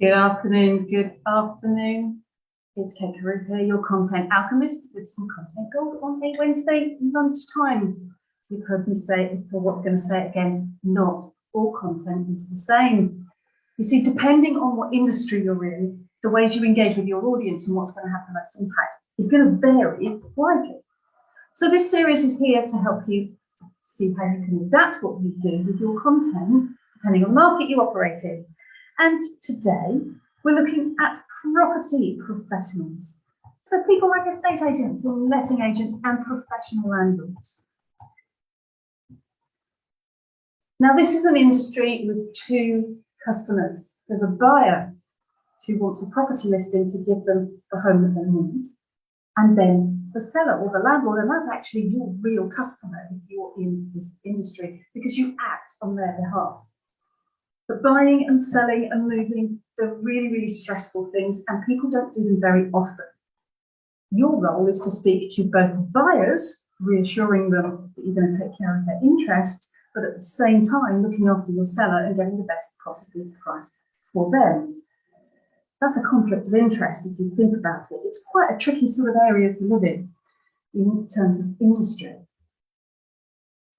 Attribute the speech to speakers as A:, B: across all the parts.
A: Good afternoon, good afternoon. It's Kate Caruth here, your content alchemist with some content gold on a Wednesday lunchtime. You've heard me say it before, what we're going to say it again, not all content is the same. You see, depending on what industry you're in, the ways you engage with your audience and what's going to have the most impact is going to vary widely. So this series is here to help you see how you can adapt what you do with your content, depending on the market you operate in. And today we're looking at property professionals. So people like estate agents and letting agents and professional landlords. Now this is an industry with two customers. There's a buyer who wants a property listing to give them the home that they need. And then the seller or the landlord, and that's actually your real customer if you're in this industry because you act on their behalf. But buying and selling and moving, they're really, really stressful things and people don't do them very often. Your role is to speak to both buyers, reassuring them that you're going to take care of their interests, but at the same time looking after your seller and getting the best possible price for them. That's a conflict of interest if you think about it. It's quite a tricky sort of area to live in terms of industry.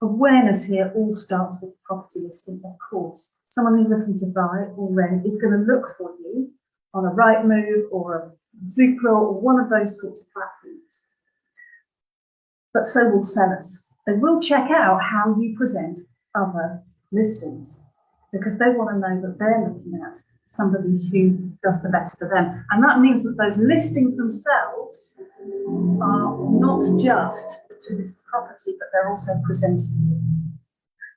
A: Awareness here all starts with property listing, of course. Someone who's looking to buy or rent is going to look for you on a Rightmove or a Zoopla or one of those sorts of platforms. But so will sellers. They will check out how you present other listings because they want to know that they're looking at somebody who does the best for them. And that means that those listings themselves are not just to list the property, but they're also presenting you.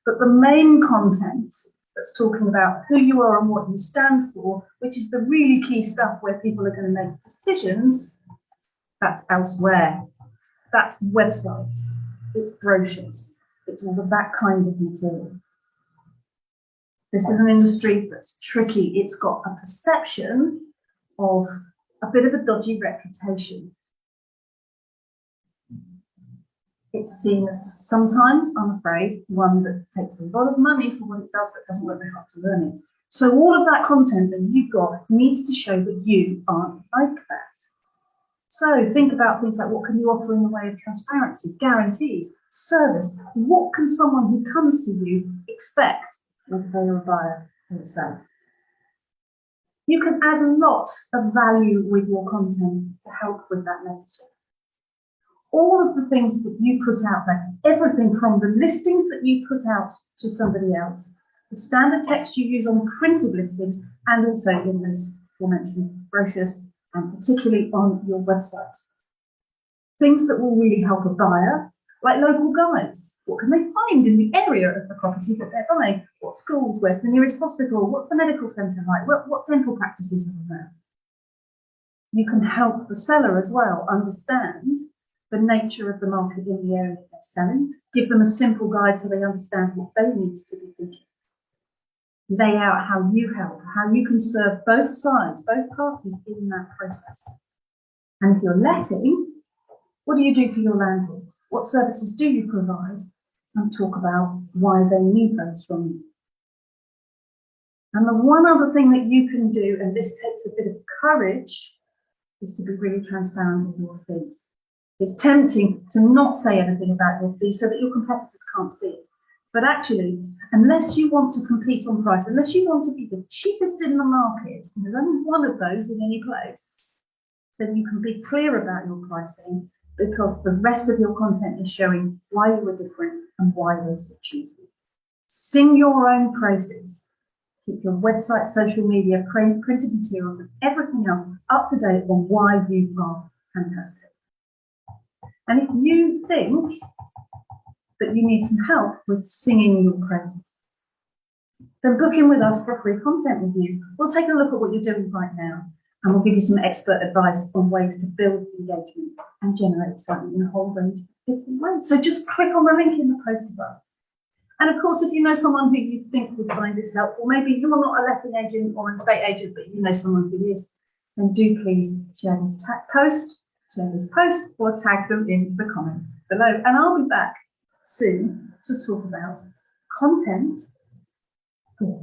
A: But the main content that's talking about who you are and what you stand for, which is the really key stuff where people are going to make decisions, that's elsewhere. That's websites, it's brochures, it's all of that kind of material. This is an industry that's tricky. It's got a perception of a bit of a dodgy reputation. It's seen as sometimes, I'm afraid, one that takes a lot of money for what it does, but doesn't work very hard to learn it. So all of that content that you've got needs to show that you aren't like that. So think about things like what can you offer in the way of transparency, guarantees, service. What can someone who comes to you expect whether they're a buyer or a seller? You can add a lot of value with your content to help with that messaging. All of the things that you put out there, everything from the listings that you put out to somebody else, the standard text you use on printed listings, and also in those aforementioned brochures, and particularly on your website. Things that will really help a buyer, like local guides. What can they find in the area of the property that they're buying? What schools? Where's the nearest hospital? What's the medical centre like? What dental practices are there? You can help the seller as well understand the nature of the market in the area that they're selling, give them a simple guide so they understand what they need to be thinking. Lay out how you help, how you can serve both sides, both parties in that process. And if you're letting, what do you do for your landlord? What services do you provide? And talk about why they need those from you. And the one other thing that you can do, and this takes a bit of courage, is to be really transparent with your fees. It's tempting to not say anything about your fees so that your competitors can't see it. But actually, unless you want to compete on price, unless you want to be the cheapest in the market, and there's only one of those in any place, then you can be clear about your pricing because the rest of your content is showing why you are different and why they should choose you. Sing your own praises. Keep your website, social media, printed materials, and everything else up to date on why you are fantastic. And if you think that you need some help with singing your praises, then book in with us for a free content review. We'll take a look at what you're doing right now, and we'll give you some expert advice on ways to build engagement and generate excitement in a whole range of different ways. So just click on the link in the post above. And of course, if you know someone who you think would find this helpful, maybe you're not a letting agent or an estate agent, but you know someone who is, then do please share this post or tag them in the comments below. And I'll be back soon to talk about content for,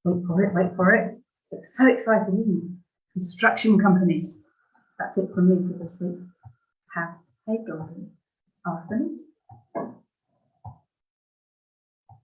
A: wait for it, It's so exciting, isn't it? Construction companies. That's it from me for this week. Have a golden afternoon.